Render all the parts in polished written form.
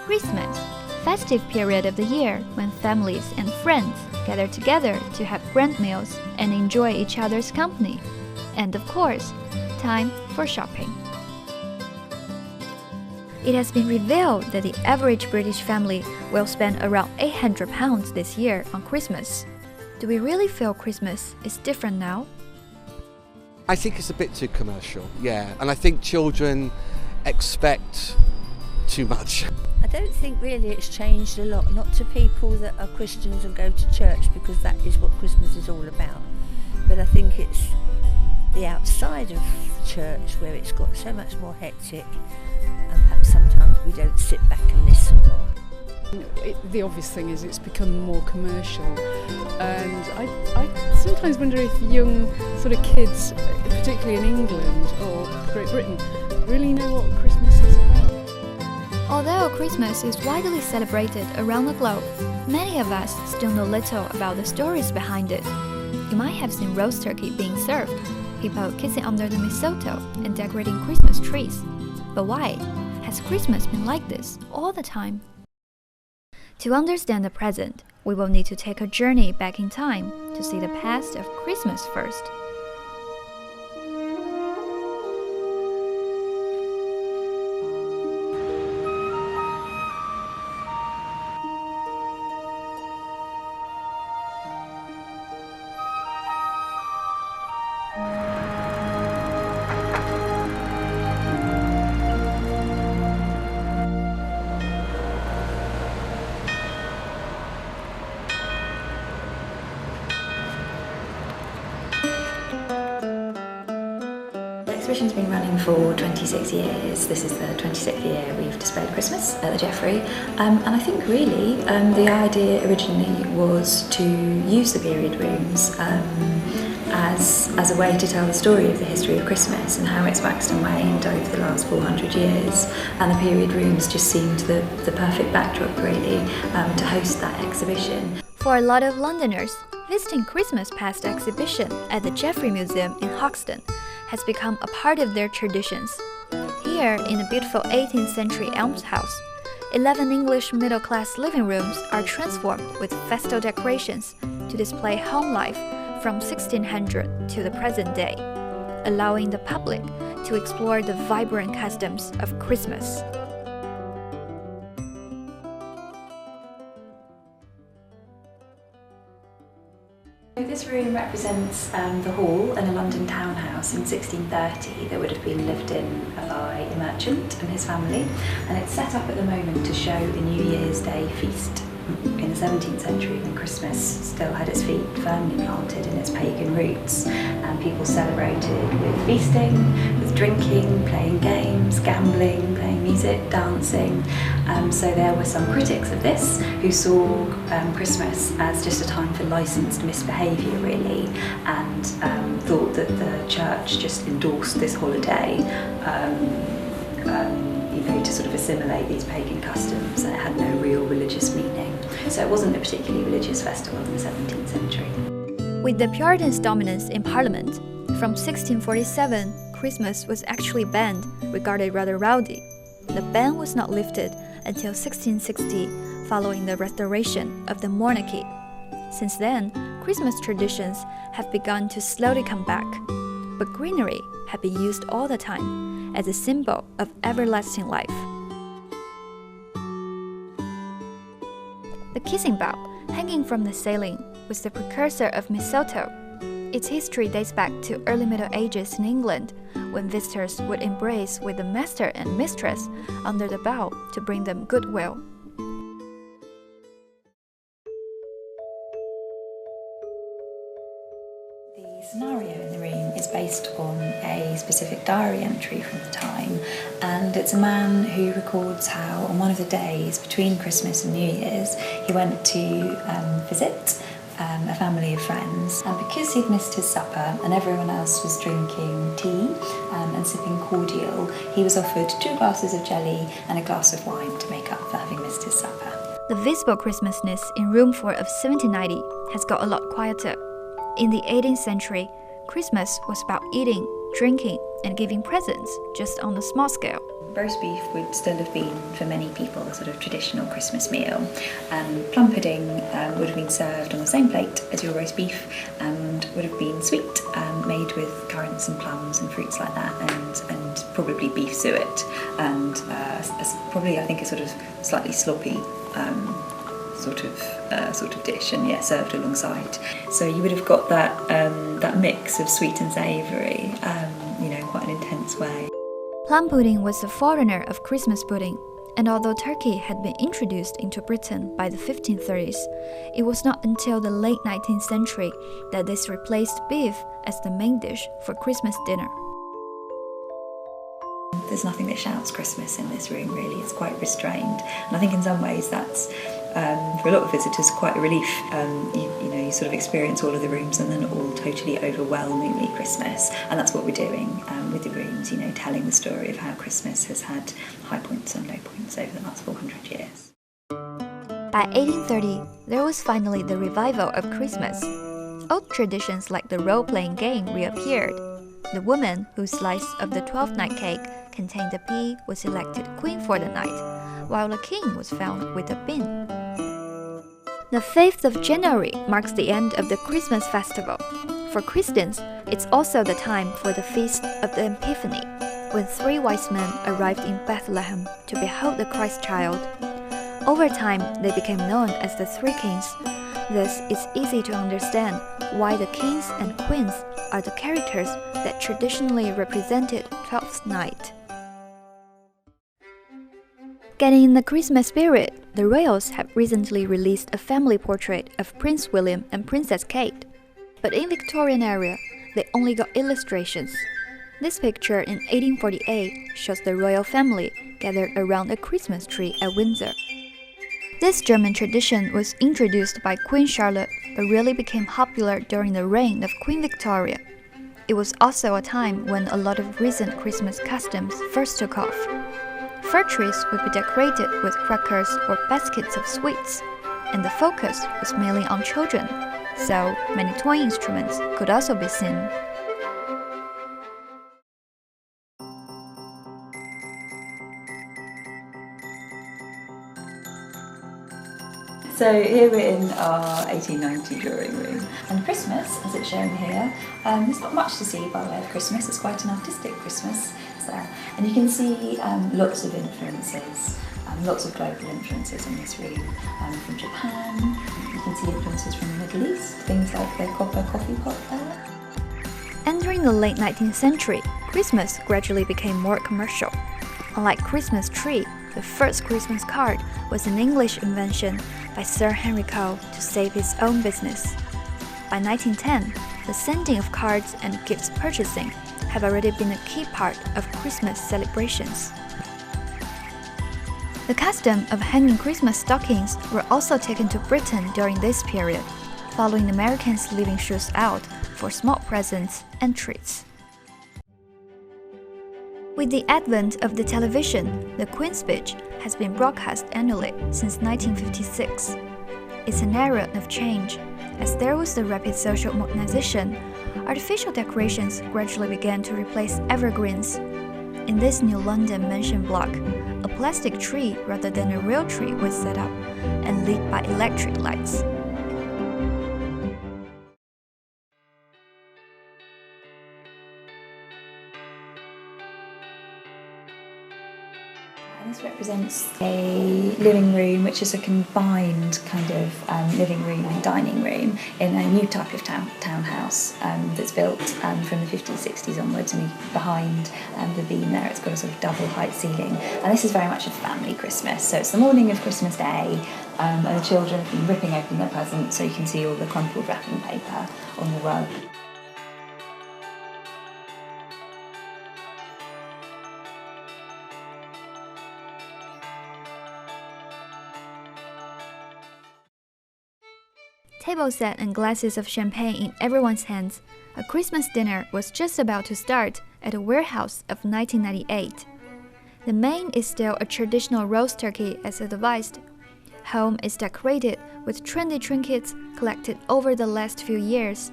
Christmas, festive period of the year when families and friends gather together to have grand meals and enjoy each other's company. And of course, time for shopping. It has been revealed that the average British family will spend around £800 this year on Christmas. Do we really feel Christmas is different now? I think it's a bit too commercial, yeah, and I think children expect too much. I don't think really it's changed a lot, not to people that are Christians and go to church, because that is what Christmas is all about. But I think it's the outside of church where it's got so much more hectic, and perhaps sometimes we don't sit back and listen more. The obvious thing is it's become more commercial, and I sometimes wonder if young sort of kids, particularly in England or Great Britain, really know what Christmas is about. Although Christmas is widely celebrated around the globe, many of us still know little about the stories behind it. You might have seen roast turkey being served, people kissing under the mistletoe and decorating Christmas trees. But why has Christmas been like this all the time? To understand the present, we will need to take a journey back in time to see the past of Christmas first. The exhibition's been running for 26 years. This is the 26th year we've displayed Christmas at the Geffrye. And I think really the idea originally was to use the period rooms as a way to tell the story of the history of Christmas and how it's waxed and waned over the last 400 years. And the period rooms just seemed the perfect backdrop really to host that exhibition. For a lot of Londoners, visiting Christmas past exhibition at the Geffrye Museum in Hoxton has become a part of their traditions. Here, in the beautiful 18th century almshouse, 11 English middle-class living rooms are transformed with festal decorations to display home life from 1600 to the present day, allowing the public to explore the vibrant customs of Christmas. This room represents the hall in a London townhouse in 1630 that would have been lived in by a merchant and his family, and it's set up at the moment to show a New Year's Day feast in the 17th century when Christmas still had its feet firmly planted in its pagan roots, and people celebrated with feasting, with drinking, playing games, gambling, playing music, dancing. So there were some critics of this who saw Christmas as just a time for licensed misbehaviour really, and thought that the church just endorsed this holiday to sort of assimilate these pagan customs, and it had no real religious meaning. So it wasn't a particularly religious festival in the 17th century. With the Puritans' dominance in Parliament, from 1647, Christmas was actually banned, regarded rather rowdy. The ban was not lifted until 1660, following the restoration of the monarchy. Since then, Christmas traditions have begun to slowly come back, but greenery had been used all the time as a symbol of everlasting life. The kissing bough, hanging from the ceiling, was the precursor of mistletoe. Its history dates back to early Middle Ages in England, when visitors would embrace with the master and mistress under the bough to bring them goodwill. The scenario in the room is based on a specific diary entry from the time, and it's a man who records how on one of the days between Christmas and New Year's he went to visit a family of friends, and because he'd missed his supper and everyone else was drinking tea and sipping cordial, he was offered 2 glasses of jelly and a glass of wine to make up for having missed his supper. The visible Christmasness in room 4 of 1790 has got a lot quieter. In the 18th century, Christmas was about eating, drinking, and giving presents just on a small scale. roast beef would still have been, for many people, a sort of traditional Christmas meal. Plum pudding would have been served on the same plate as your roast beef and would have been sweet, made with currants and plums and fruits like that, and probably beef suet, and probably, I think, a sort of slightly sloppy sort of dish, and served alongside. So you would have got that mix of sweet and savoury, quite an intense way. Plum pudding was the forerunner of Christmas pudding, and although turkey had been introduced into Britain by the 1530s, it was not until the late 19th century that this replaced beef as the main dish for Christmas dinner. There's nothing that shouts Christmas in this room, really. It's quite restrained, and I think in some ways that's, for a lot of visitors, quite a relief. You sort of experience all of the rooms and then all totally overwhelmingly Christmas, and that's what we're doing with the rooms, telling the story of how Christmas has had high points and low points over the last 400 years. By 1830, there was finally the revival of Christmas. Old traditions like the role-playing game reappeared. The woman whose slice of the 12th night cake contained a pea was elected queen for the night, while a king was found with a bin. The 5th of January marks the end of the Christmas festival. For Christians, it's also the time for the Feast of the Epiphany, when 3 wise men arrived in Bethlehem to behold the Christ child. Over time, they became known as the Three Kings. Thus, it's easy to understand why the kings and queens are the characters that traditionally represented 12th night. Getting in the Christmas spirit, the royals have recently released a family portrait of Prince William and Princess Kate. But in Victorian era, they only got illustrations. This picture in 1848 shows the royal family gathered around a Christmas tree at Windsor. This German tradition was introduced by Queen Charlotte, but really became popular during the reign of Queen Victoria. It was also a time when a lot of recent Christmas customs first took off. Fir trees would be decorated with crackers or baskets of sweets, and the focus was mainly on children, so many toy instruments could also be seen. So here we're in our 1890 drawing room, and Christmas, as it's shown here, there's not much to see by way of Christmas. It's quite an artistic Christmas there, and you can see lots of influences, lots of global influences in this room, from Japan. You can see influences from the Middle East, things like the copper coffee pot there. Entering the late 19th century, Christmas gradually became more commercial. Unlike Christmas tree, the first Christmas card was an English invention by Sir Henry Cole to save his own business. By 1910, the sending of cards and gifts purchasing have already been a key part of Christmas celebrations. The custom of hanging Christmas stockings were also taken to Britain during this period, following Americans leaving shoes out for small presents and treats. With the advent of the television, the Queen's Speech has been broadcast annually since 1956. It's an era of change. As there was the rapid social modernization, artificial decorations gradually began to replace evergreens. In this new London mansion block, a plastic tree rather than a real tree was set up and lit by electric lights. This represents a living room, which is a combined kind of living room and dining room in a new type of townhouse that's built from the 50s, 60s onwards. And behind the beam there, it's got a sort of double height ceiling. And this is very much a family Christmas. So it's the morning of Christmas Day, and the children have been ripping open their presents, so you can see all the crumpled wrapping paper on the rug. Table set and glasses of champagne in everyone's hands, a Christmas dinner was just about to start at a warehouse of 1998. The main is still a traditional roast turkey as advised. Home is decorated with trendy trinkets collected over the last few years.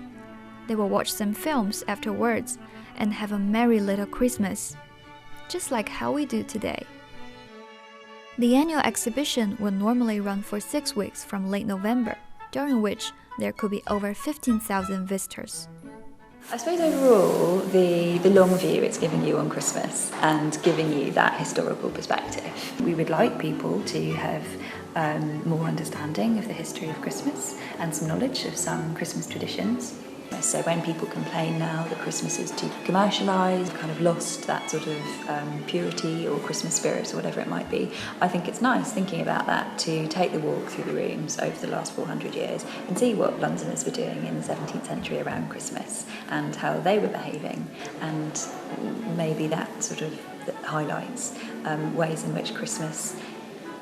They will watch some films afterwards and have a merry little Christmas. just like how we do today. The annual exhibition will normally run for 6 weeks from late November, during which there could be over 15,000 visitors. I suppose overall, the long view it's giving you on Christmas and giving you that historical perspective. We would like people to have more understanding of the history of Christmas and some knowledge of some Christmas traditions. So when people complain now that Christmas is too commercialised, kind of lost that sort of purity or Christmas spirit or whatever it might be, I think it's nice thinking about that to take the walk through the rooms over the last 400 years and see what Londoners were doing in the 17th century around Christmas and how they were behaving, and maybe that sort of highlights ways in which Christmas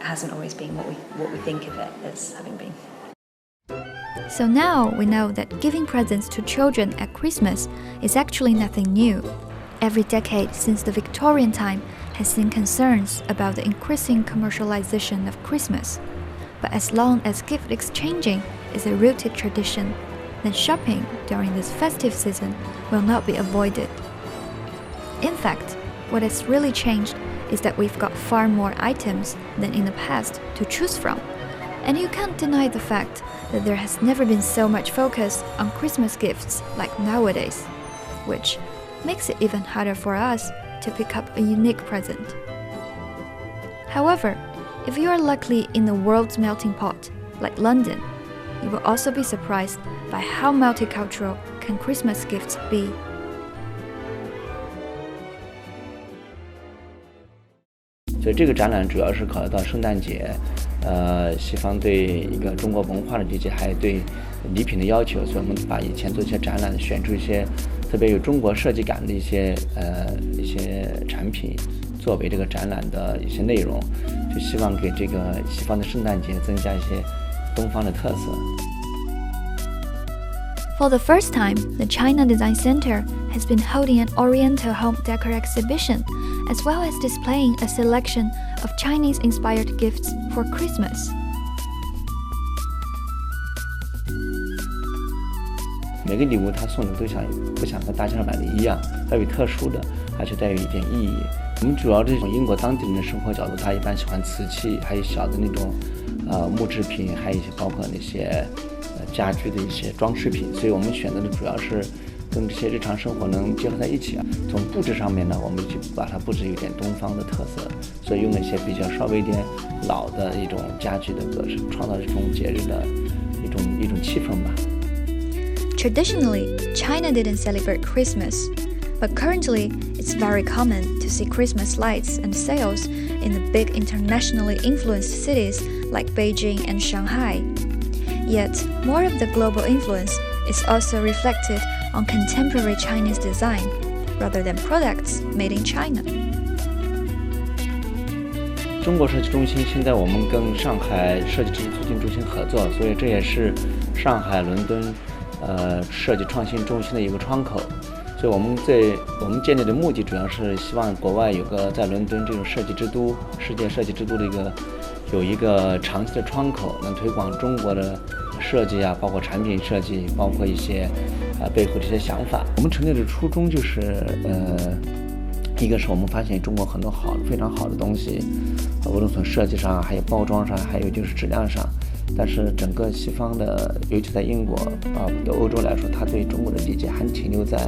hasn't always been what we think of it as having been. So now we know that giving presents to children at Christmas is actually nothing new. Every decade since the Victorian time has seen concerns about the increasing commercialization of Christmas. But as long as gift exchanging is a rooted tradition, then shopping during this festive season will not be avoided. In fact, what has really changed is that we've got far more items than in the past to choose from. And you can't deny the fact that there has never been so much focus on Christmas gifts like nowadays, which makes it even harder for us to pick up a unique present. However, if you are lucky in the world's melting pot, like London, you will also be surprised by how multicultural can Christmas gifts be.所以这个展览主要是考虑到圣诞节，西方对一个中国文化的理解，还有对礼品的要求，所以我们把以前做一些展览，选出一些特别有中国设计感的一些产品，作为这个展览的一些内容，就希望给这个西方的圣诞节增加一些东方的特色。For the first time, the China Design Center has been holding an oriental home decor exhibition, as well as displaying a selection of Chinese-inspired gifts for Christmas. 每个礼物它送的都不想和大街上买的一样，要有特殊的，而且带有一点意义。我们主要这种英国当地人的生活角度，他一般喜欢瓷器，还有小的那种木制品，还有一些包括那些家居的一些装饰品，所以我们选择的主要是跟这些日常生活能结合在一起啊。从布置上面呢，我们就把它布置有点东方的特色，所以用了一些比较稍微一点老的一种家具的格式，创造这种节日的一种气氛吧。Traditionally, China didn't celebrate Christmas, but currently it's very common to see Christmas lights and sales in the big internationally influenced cities like Beijing and Shanghai. Yet, more of the global influence is also reflected on contemporary Chinese design, rather than products made in China. 中国设计中心现在我们跟上海设计知识促进中心合作，所以这也是上海、伦敦设计创新中心的一个窗口。所以我们建立的目的主要是希望国外有个在伦敦这种设计之都、世界设计之都的有一个长期的窗口，能推广中国的设计啊，包括产品设计，包括一些背后的一些想法。我们成立的初衷就是一个是我们发现中国很多非常好的东西，无论从设计上，还有包装上，还有就是质量上。但是整个西方的，尤其在英国对欧洲来说，他对中国的理解还停留在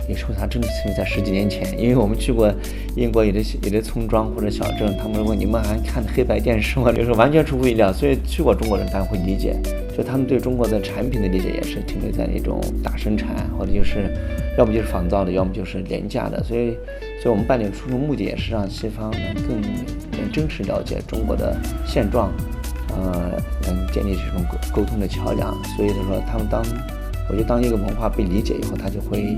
有时候他真的停留在10几年前。因为我们去过英国有的村庄或者小镇，他们问你们还看黑白电视吗？有时候完全出乎意料。所以去过中国人他会理解，就他们对中国的产品的理解也是停留在那种大生产，或者就是要么就是仿造的，要么就是廉价的。所以我们办理的初衷目的也是让西方能更真实了解中国的现状，能建立这种沟通的桥梁。所以说我觉得当一个文化被理解以后，他就会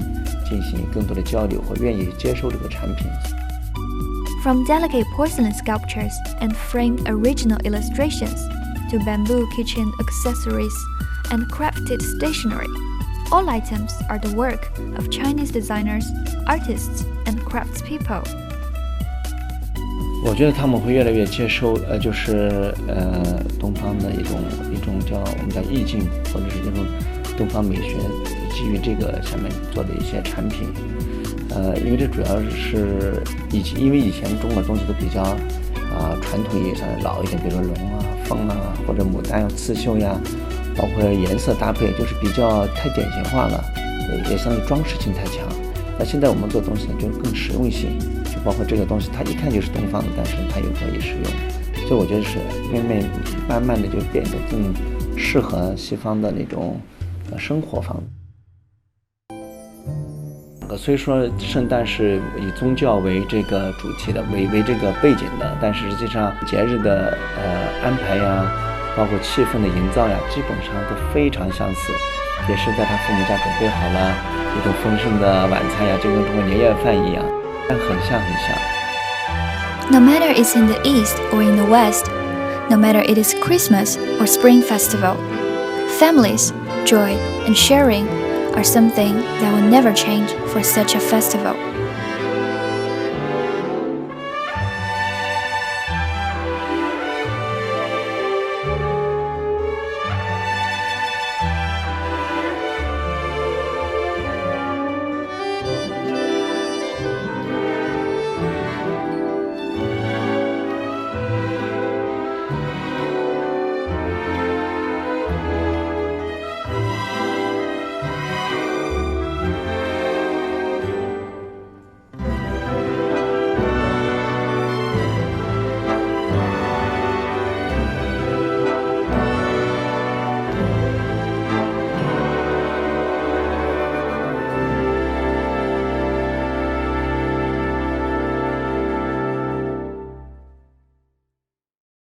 进行更多的交流，或愿意接受这个产品。From delicate porcelain sculptures and framed original illustrations to bamboo kitchen accessories and crafted stationery, all items are the work of Chinese designers, artists, and craftspeople. 我觉得他们会越来越接受，就是东方的一种我们叫意境，或者是这种东方美学，基于这个下面做的一些产品，因为这主要是因为以前中国东西都比较传统意义上老一点，比如说龙啊、凤啊或者牡丹、刺绣呀，包括颜色搭配就是比较太典型化了，也相当于装饰性太强。那现在我们做东西呢，就是更实用性，就包括这个东西，它一看就是东方的，但是它又可以实用。所以我觉得是慢慢的就变得更适合西方的那种生活方式。虽说圣诞是以宗教为这个主题的，为这个背景的，但是实际上节日的安排呀，包括气氛的营造呀，基本上都非常相似，也是在他父母家准备好了一种丰盛的晚餐呀，就跟中国年夜饭一样，但很像。No matter it's in the East or in the West, no matter it is Christmas or Spring Festival, families, joy, and sharing are something that will never change for such a festival.